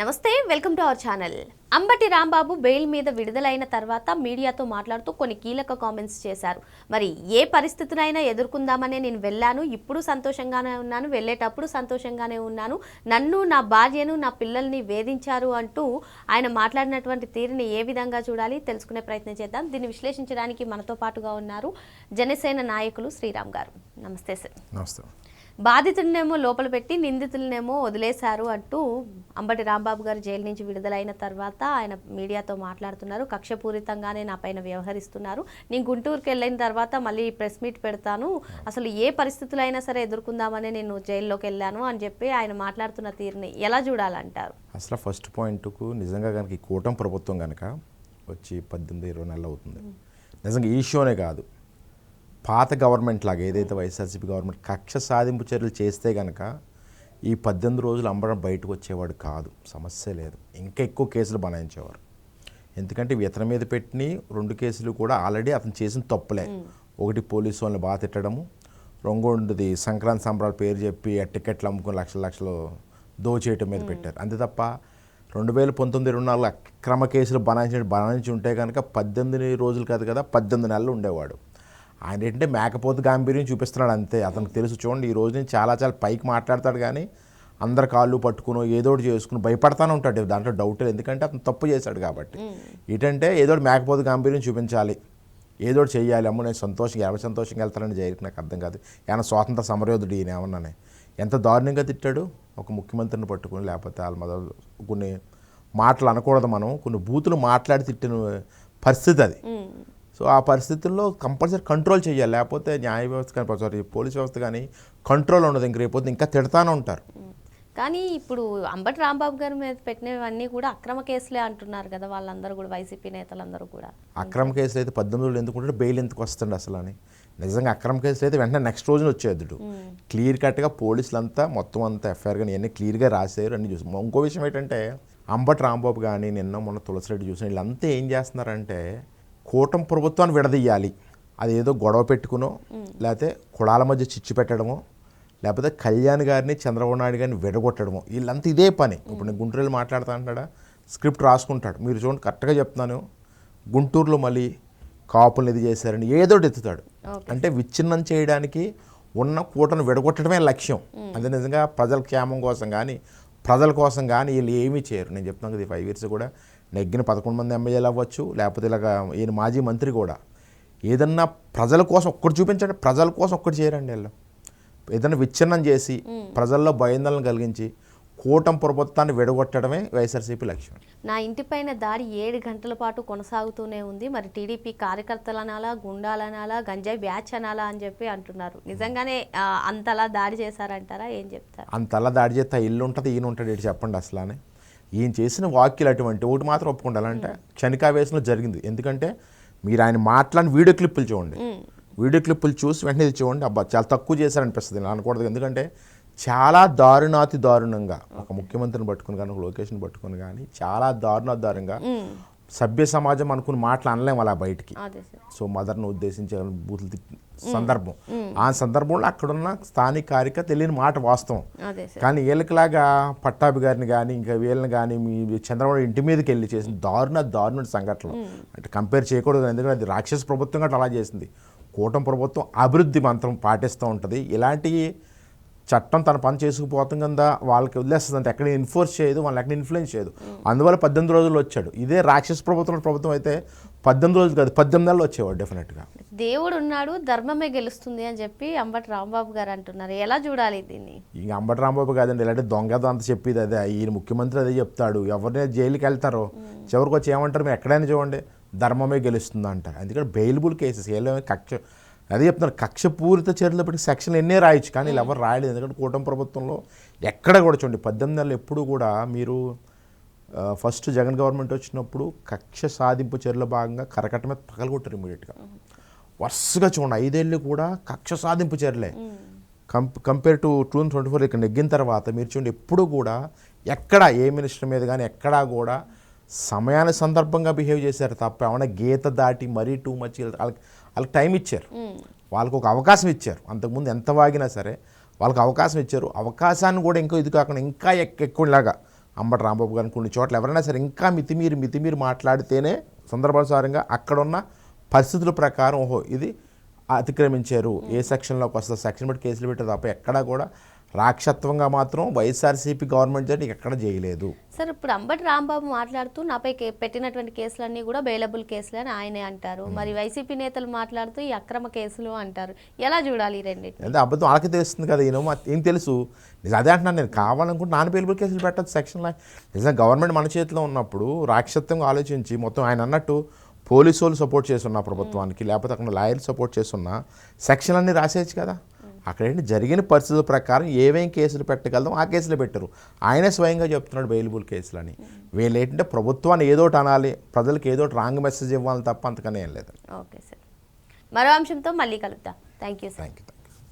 నమస్తే, welcome to our channel. Ambati Rambabu bail మీద విడుదలైన తర్వాత మీడియాతో మాట్లాడుతూ కొన్ని కీలక కామెంట్స్ చేశారు. మరి ఏ పరిస్థితులైనా ఎదుర్కొందామనే నేను వెళ్ళాను, ఇప్పుడు సంతోషంగానే ఉన్నాను, వెళ్ళేటప్పుడు సంతోషంగానే ఉన్నాను, నన్ను, నా భార్యను, నా పిల్లల్ని వేధించారు అంటూ ఆయన మాట్లాడినటువంటి తీరుని ఏ విధంగా చూడాలి తెలుసుకునే ప్రయత్నం చేద్దాం. దీన్ని విశ్లేషించడానికి మనతో పాటుగా ఉన్నారు జనసేన నాయకులు శ్రీరామ్ గారు. నమస్తే సార్. నమస్తే. బాధితులనేమో లోపల పెట్టి నిందితులనేమో వదిలేశారు అంటూ అంబటి రాంబాబు గారు జైలు నుంచి విడుదలైన తర్వాత ఆయన మీడియాతో మాట్లాడుతున్నారు. కక్షపూరితంగానే నా పైన వ్యవహరిస్తున్నారు, నేను గుంటూరుకి వెళ్ళిన తర్వాత మళ్ళీ ప్రెస్ మీట్ పెడతాను, అసలు ఏ పరిస్థితులైనా సరే ఎదుర్కొందామని నేను జైల్లోకి వెళ్ళాను అని చెప్పి ఆయన మాట్లాడుతున్న తీరుని ఎలా చూడాలంటారు? అసలు ఫస్ట్ పాయింట్కు నిజంగా కనుక ఈ కూటమి ప్రభుత్వం కనుక వచ్చి 18-20 నెలలు అవుతుంది. నిజంగా ఈ ఇష్యూనే కాదు, పాత గవర్నమెంట్ లాగా ఏదైతే వైఎస్ఆర్సీపీ గవర్నమెంట్ కక్ష సాధింపు చర్యలు చేస్తే కనుక ఈ 18 రోజులు అంబరం బయటకు వచ్చేవాడు కాదు, సమస్య లేదు. ఇంకా ఎక్కువ కేసులు బనాయించేవారు. ఎందుకంటే ఇతని మీద పెట్టిన 2 కేసులు కూడా ఆల్రెడీ అతను చేసిన తప్పులే. ఒకటి పోలీసు వాళ్ళని బాగా తిట్టడము, రెండోది సంక్రాంతి సంబరాల పేరు చెప్పి ఆ టికెట్లు అమ్ముకుని లక్షలు దోచేయటం మీద పెట్టారు. అంతే తప్ప 2019-24 అక్రమ కేసులు బనాయించి ఉంటే కనుక 18 రోజులు కాదు కదా, 18 నెలలు ఉండేవాడు. ఆయన ఏంటంటే మేకపోతు గాంభీర్యం చూపిస్తున్నాడు అంతే. అతనికి తెలుసు, చూడండి ఈ రోజు నుంచి చాలా పైకి మాట్లాడతాడు కానీ అందరు కాళ్ళు పట్టుకుని ఏదోటి చేసుకుని భయపడతానే ఉంటాడు, దాంట్లో డౌట్ లేదు. ఎందుకంటే అతను తప్పు చేశాడు కాబట్టి. ఏంటంటే ఏదోటి మేకపోతు గాంభీర్యం చూపించాలి, ఏదోటి చెయ్యాలి. అమ్మ నేను సంతోషంగా ఎవరు సంతోషంగా వెళ్తానని జైలుకి నాకు అర్థం కాదు. ఏమైనా స్వాతంత్ర సమరయోధుడు ఈయన ఏమన్నానే ఎంత దారుణంగా తిట్టాడు ఒక ముఖ్యమంత్రిని పట్టుకుని. లేకపోతే వాళ్ళ మీద కొన్ని మాటలు అనకూడదు, మనం కొన్ని బూతులు మాట్లాడి తిట్టిన పరిస్థితి అది. సో ఆ పరిస్థితుల్లో కంపల్సరీ కంట్రోల్ చేయాలి, లేకపోతే న్యాయ వ్యవస్థ కానీ సారీ పోలీస్ వ్యవస్థ కానీ కంట్రోల్ ఉండదు. ఇంక రేపు ఇంకా తిడతానే ఉంటారు. కానీ ఇప్పుడు అంబటి రాంబాబు గారి మీద పెట్టినవన్నీ కూడా అక్రమ కేసులే అంటున్నారు కదా వాళ్ళందరూ కూడా, వైసీపీ నేతలందరూ కూడా. అక్రమ కేసులు అయితే 18 రోజులు ఎందుకుంటే బెయిల్ ఎందుకు వస్తుంది అసలు అని. నిజంగా అక్రమ కేసులు అయితే వెంటనే నెక్స్ట్ రోజున వచ్చేద్దుడు. క్లియర్ కట్గా పోలీసులంతా మొత్తం అంతా ఎఫ్ఐఆర్ కానీ ఇవన్నీ క్లియర్గా రాశారు, అన్నీ చూసి. ఇంకో విషయం ఏంటంటే అంబటి రాంబాబు కానీ నిన్న మొన్న తులసిరెడ్డి చూసిన వీళ్ళంతా ఏం చేస్తున్నారంటే కూటమి ప్రభుత్వాన్ని విడదీయాలి, అది ఏదో గొడవ పెట్టుకునో లేకపోతే కులాల మధ్య చిచ్చు పెట్టడమో లేకపోతే కళ్యాణ్ గారిని చంద్రబాబు నాయుడు గారిని విడగొట్టడమో, వీళ్ళంతా ఇదే పని. ఇప్పుడు నేను గుంటూరులో మాట్లాడుతా అంటాడా, స్క్రిప్ట్ రాసుకుంటాడు. మీరు చూడండి కరెక్ట్గా చెప్తున్నాను, గుంటూరులో మళ్ళీ కాపులను ఇది చేశారని ఏదోటి ఎత్తుతాడు. అంటే విచ్ఛిన్నం చేయడానికి ఉన్న కూటను విడగొట్టడమే లక్ష్యం. అంటే నిజంగా ప్రజల క్షేమం కోసం కానీ ప్రజల కోసం కానీ వీళ్ళు ఏమీ చేయరు. నేను చెప్తున్నాను కదా, 5 years కూడా నెగ్గిన 11 మంది ఎమ్మెల్యేలు అవ్వచ్చు, లేకపోతే ఇలాగ ఈయన మాజీ మంత్రి కూడా ఏదన్నా ప్రజల కోసం ఒక్కటి చూపించండి, ప్రజల కోసం ఒక్కటి చేయరండి. వీళ్ళు ఏదైనా విచ్ఛిన్నం చేసి ప్రజల్లో భయాందోళన కలిగించి కూటమి ప్రభుత్వాన్ని విడగొట్టడమే వైఎస్ఆర్సీపీ లక్ష్యం. నా ఇంటిపైన దాడి 7 గంటల పాటు కొనసాగుతూనే ఉంది. మరి టీడీపీ కార్యకర్తలనాలా, గుండాలనాలా, గంజాయి బ్యాచ్ అనాలా అని చెప్పి అంటున్నారు. నిజంగానే అంతలా దాడి చేశారంటారా, ఏం చెప్తారు? అంతలా దాడి చేస్తే ఇల్లు ఉంటుంది ఈయన ఉంటాడు ఏంటి చెప్పండి అసలు అని. ఈయన చేసిన వాక్యాలు అటువంటి ఒకటి మాత్రం ఒప్పుకుంటారంటే క్షణికావేశంలో జరిగింది. ఎందుకంటే మీరు ఆయన మాట్లాడిన వీడియో క్లిప్పులు చూడండి, వీడియో క్లిప్పులు చూసి వెంటనే చూడండి, అబ్బా చాలా తక్కువ చేశారనిపిస్తుంది అనకూడదు. ఎందుకంటే చాలా దారుణాతి దారుణంగా ఒక ముఖ్యమంత్రిని పట్టుకుని కానీ ఒక లొకేషన్ పట్టుకుని కానీ చాలా దారుణంగా సభ్య సమాజం అనుకుని మాటలు అనలేము అలా బయటికి. సో మదర్ను ఉద్దేశించి బూతులు సందర్భం, ఆ సందర్భంలో అక్కడున్న స్థానిక కార్యకర్త తెలియని మాట వాస్తవం. కానీ వీళ్ళకిలాగా పట్టాభి గారిని కానీ ఇంకా వీళ్ళని కానీ మీ చంద్రబాబు ఇంటి మీదకి వెళ్ళి చేసిన దారుణ సంఘటనలు అంటే కంపేర్ చేయకూడదు. ఎందుకంటే అది రాక్షస ప్రభుత్వం గట్రా అలా చేసింది. కూటమి ప్రభుత్వం అభివృద్ధి మంత్రం పాటిస్తూ ఉంటుంది. ఇలాంటి చట్టం తన పని చేసుకుపోతుంది కదా, వాళ్ళకి వదిలేస్తుంది అంటే ఎక్కడ ఎన్ఫోర్స్ చేయదు, వాళ్ళని ఎక్కడ ఇన్ఫ్లుయెన్స్ చేయదు. అందువల్ల 18 రోజులు వచ్చాడు. ఇదే రాక్షస ప్రభుత్వం అయితే 18 రోజులు కాదు 18 నెలలు వచ్చేవాడు డెఫినెట్గా. దేవుడు ఉన్నాడు, ధర్మమే గెలుస్తుంది అని చెప్పి అంబటి రాంబాబు గారు అంటున్నారు. ఎలా చూడాలి దీన్ని? ఇంక అంబటి రాంబాబు కాదండి, ఇలాంటి దొంగతో అంత చెప్పేది అదే. ఈయన ముఖ్యమంత్రి అదే చెప్తాడు, ఎవరిని జైలుకి వెళ్తారో చివరికి వచ్చి ఏమంటారు, మీరు ఎక్కడైనా చూడండి ధర్మమే గెలుస్తుంది అంటారు. ఎందుకంటే బెయిలబుల్ కేసెస్ ఏమో అదే చెప్తున్నారు, కక్షపూరిత చర్యలు పెట్టి సెక్షన్లు ఎన్నే రాయొచ్చు కానీ వీళ్ళు ఎవరు రాయలేదు. ఎందుకంటే కూటమి ప్రభుత్వంలో ఎక్కడ కూడా చూడండి 18 నెలలు ఎప్పుడు కూడా మీరు ఫస్ట్ జగన్ గవర్నమెంట్ వచ్చినప్పుడు కక్ష సాధింపు చర్యల భాగంగా కరకట్ట మీద పగలగొట్టారు ఇమీడియట్గా. వరుసగా చూడండి 5 ఏళ్ళు కూడా కక్ష సాధింపు చర్యలే. కంపేర్ టు 2024 ఇక్కడ నెగ్గిన తర్వాత మీరు చూడండి ఎప్పుడు కూడా ఎక్కడ ఏ మినిస్టర్ మీద కానీ ఎక్కడా కూడా సమయాన్ని సందర్భంగా బిహేవ్ చేశారు తప్ప ఏమైనా గీత దాటి మరీ టూ మచ్ వాళ్ళకి టైం ఇచ్చారు, వాళ్ళకు ఒక అవకాశం ఇచ్చారు. అంతకుముందు ఎంత వాగినా సరే వాళ్ళకి అవకాశం ఇచ్చారు. అవకాశాన్ని కూడా ఇంకో ఇది కాకుండా ఇంకా ఎక్కువలాగా అంబటి రాంబాబు గారిని కొన్ని చోట్ల ఎవరైనా సరే ఇంకా మితిమీరి మాట్లాడితేనే సందర్భానుసారంగా అక్కడున్న పరిస్థితుల ప్రకారం ఓహో ఇది అతిక్రమించారు, ఏ సెక్షన్లోకి వస్తుంది సెక్షన్ బట్టి కేసులు పెట్టారు తప్ప ఎక్కడా కూడా రాక్షత్వంగా మాత్రం వైఎస్ఆర్సీపీ గవర్నమెంట్ దగ్గర ఎక్కడ చేయలేదు. సార్ ఇప్పుడు అంబటి రాంబాబు మాట్లాడుతూ నాపై పెట్టినటువంటి కేసులన్నీ కూడా బెయిలబుల్ కేసులు అని ఆయనే అంటారు, మరి వైసీపీ నేతలు మాట్లాడుతూ ఈ అక్రమ కేసులు అంటారు. ఎలా చూడాలి ఈ రెండింటిని? అంటే అబద్ధం వాళ్ళకి తెలుస్తుంది కదా, ఏం తెలుసు అదే అంటున్నాను నేను. కావాలనుకుంటే నాన్ బెయిలబుల్ కేసులు పెట్టచ్చు సెక్షన్లో. నిజంగా గవర్నమెంట్ మన చేతిలో ఉన్నప్పుడు రాక్షత్వంగా ఆలోచించి మొత్తం ఆయన అన్నట్టు పోలీసు వాళ్ళు సపోర్ట్ చేస్తున్న ప్రభుత్వానికి, లేకపోతే అక్కడ లాయర్లు సపోర్ట్ చేస్తున్న సెక్షన్లన్నీ రాసేయచ్చు కదా. అక్కడేంటి జరిగిన పరిస్థితుల ప్రకారం ఏమేం కేసులు పెట్టగలదో ఆ కేసులు పెట్టరు. ఆయనే స్వయంగా చెప్తున్నాడు బెయిలబుల్ కేసులని. వీళ్ళు ఏంటంటే ప్రభుత్వాన్ని ఏదోటి అనాలి, ప్రజలకు ఏదోటి రాంగ్ మెసేజ్ ఇవ్వాలి తప్ప అంతకనే ఏం లేదు. ఓకే సార్, మరో అంశంతో మళ్ళీ కలుద్దాం. Thank you sir. Thank you.